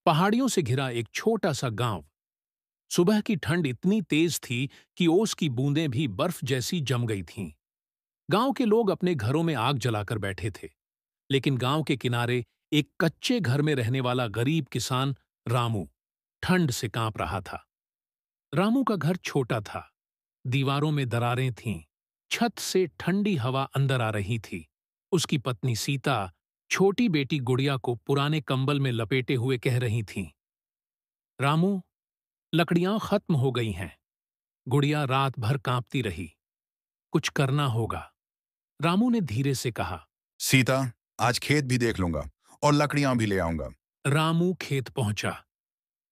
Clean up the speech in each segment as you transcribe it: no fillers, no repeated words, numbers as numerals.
पहाड़ियों से घिरा एक छोटा सा गांव। सुबह की ठंड इतनी तेज थी कि ओस की बूंदें भी बर्फ जैसी जम गई थीं। गांव के लोग अपने घरों में आग जलाकर बैठे थे, लेकिन गांव के किनारे एक कच्चे घर में रहने वाला गरीब किसान रामू ठंड से कांप रहा था। रामू का घर छोटा था, दीवारों में दरारें थीं, छत से ठंडी हवा अंदर आ रही थी। उसकी पत्नी सीता छोटी बेटी गुड़िया को पुराने कंबल में लपेटे हुए कह रही थीं, रामू, लकड़ियां खत्म हो गई हैं। गुड़िया रात भर कांपती रही। कुछ करना होगा, रामू ने धीरे से कहा। सीता, आज खेत भी देख लूंगा और लकड़ियां भी ले आऊंगा। रामू खेत पहुंचा,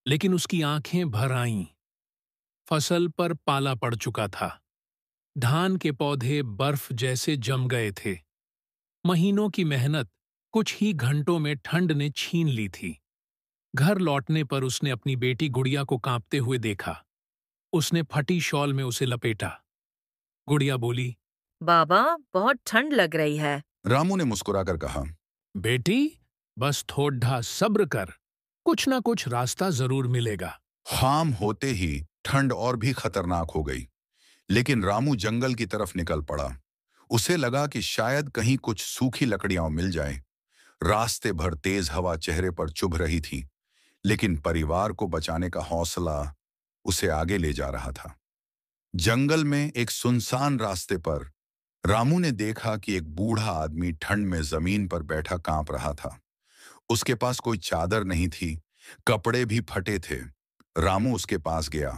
लेकिन उसकी आंखें भर आईं। फसल पर पाला पड़ चुका था। धान के पौधे बर्फ जैसे जम गए थे। महीनों की मेहनत कुछ ही घंटों में ठंड ने छीन ली थी। घर लौटने पर उसने अपनी बेटी गुड़िया को कांपते हुए देखा। उसने फटी शॉल में उसे लपेटा। गुड़िया बोली, बाबा, बहुत ठंड लग रही है। रामू ने मुस्कुराकर कहा, बेटी, बस थोड़ा सब्र कर, कुछ ना कुछ रास्ता जरूर मिलेगा। शाम होते ही ठंड और भी खतरनाक हो गई, लेकिन रामू जंगल की तरफ निकल पड़ा। उसे लगा कि शायद कहीं कुछ सूखी लकड़ियां मिल जाएं। रास्ते भर तेज हवा चेहरे पर चुभ रही थी, लेकिन परिवार को बचाने का हौसला उसे आगे ले जा रहा था। जंगल में एक सुनसान रास्ते पर रामू ने देखा कि एक बूढ़ा आदमी ठंड में जमीन पर बैठा कांप रहा था। उसके पास कोई चादर नहीं थी, कपड़े भी फटे थे। रामू उसके पास गया।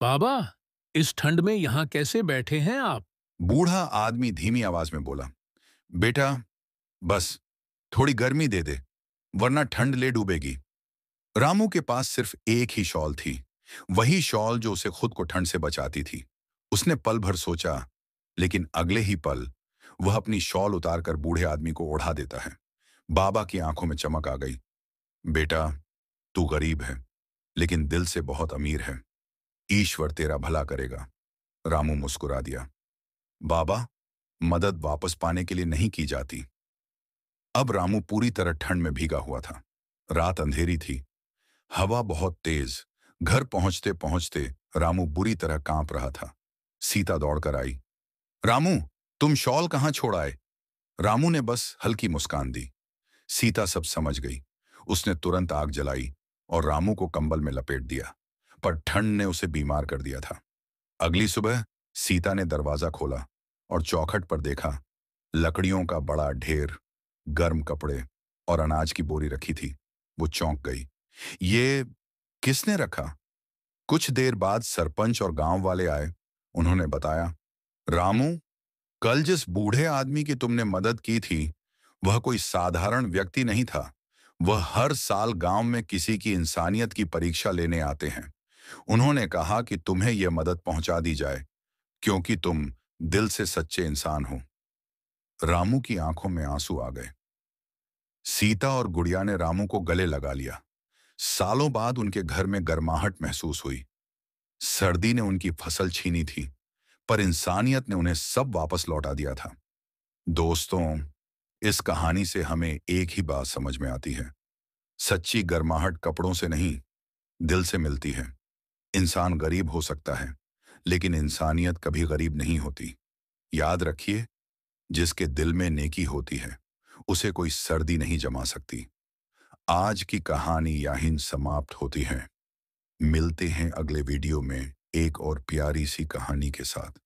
बाबा, इस ठंड में यहां कैसे बैठे हैं आप? बूढ़ा आदमी धीमी आवाज में बोला, बेटा, बस थोड़ी गर्मी दे दे, वरना ठंड ले डूबेगी। रामू के पास सिर्फ एक ही शॉल थी, वही शॉल जो उसे खुद को ठंड से बचाती थी। उसने पल भर सोचा, लेकिन अगले ही पल वह अपनी शॉल उतारकर बूढ़े आदमी को ओढ़ा देता है। बाबा की आंखों में चमक आ गई। बेटा, तू गरीब है, लेकिन दिल से बहुत अमीर है। ईश्वर तेरा भला करेगा। रामू मुस्कुरा दिया। बाबा, मदद वापस पाने के लिए नहीं की जाती। अब रामू पूरी तरह ठंड में भीगा हुआ था। रात अंधेरी थी, हवा बहुत तेज। घर पहुंचते पहुंचते रामू बुरी तरह कांप रहा था। सीता दौड़कर आई। रामू, तुम शॉल कहां छोड़ आए? रामू ने बस हल्की मुस्कान दी। सीता सब समझ गई। उसने तुरंत आग जलाई और रामू को कंबल में लपेट दिया, पर ठंड ने उसे बीमार कर दिया था। अगली सुबह सीता ने दरवाजा खोला और चौखट पर देखा, लकड़ियों का बड़ा ढेर, गर्म कपड़े और अनाज की बोरी रखी थी। वो चौंक गई। ये किसने रखा? कुछ देर बाद सरपंच और गांव वाले आए। उन्होंने बताया, रामू, कल जिस बूढ़े आदमी की तुमने मदद की थी, वह कोई साधारण व्यक्ति नहीं था। वह हर साल गांव में किसी की इंसानियत की परीक्षा लेने आते हैं। उन्होंने कहा कि तुम्हें यह मदद पहुंचा दी जाए, क्योंकि तुम दिल से सच्चे इंसान हो। रामू की आंखों में आंसू आ गए। सीता और गुड़िया ने रामू को गले लगा लिया। सालों बाद उनके घर में गर्माहट महसूस हुई। सर्दी ने उनकी फसल छीनी थी, पर इंसानियत ने उन्हें सब वापस लौटा दिया था। दोस्तों, इस कहानी से हमें एक ही बात समझ में आती है, सच्ची गर्माहट कपड़ों से नहीं, दिल से मिलती है। इंसान गरीब हो सकता है, लेकिन इंसानियत कभी गरीब नहीं होती। याद रखिए, जिसके दिल में नेकी होती है, उसे कोई सर्दी नहीं जमा सकती। आज की कहानी यहीं समाप्त होती है। मिलते हैं अगले वीडियो में एक और प्यारी सी कहानी के साथ।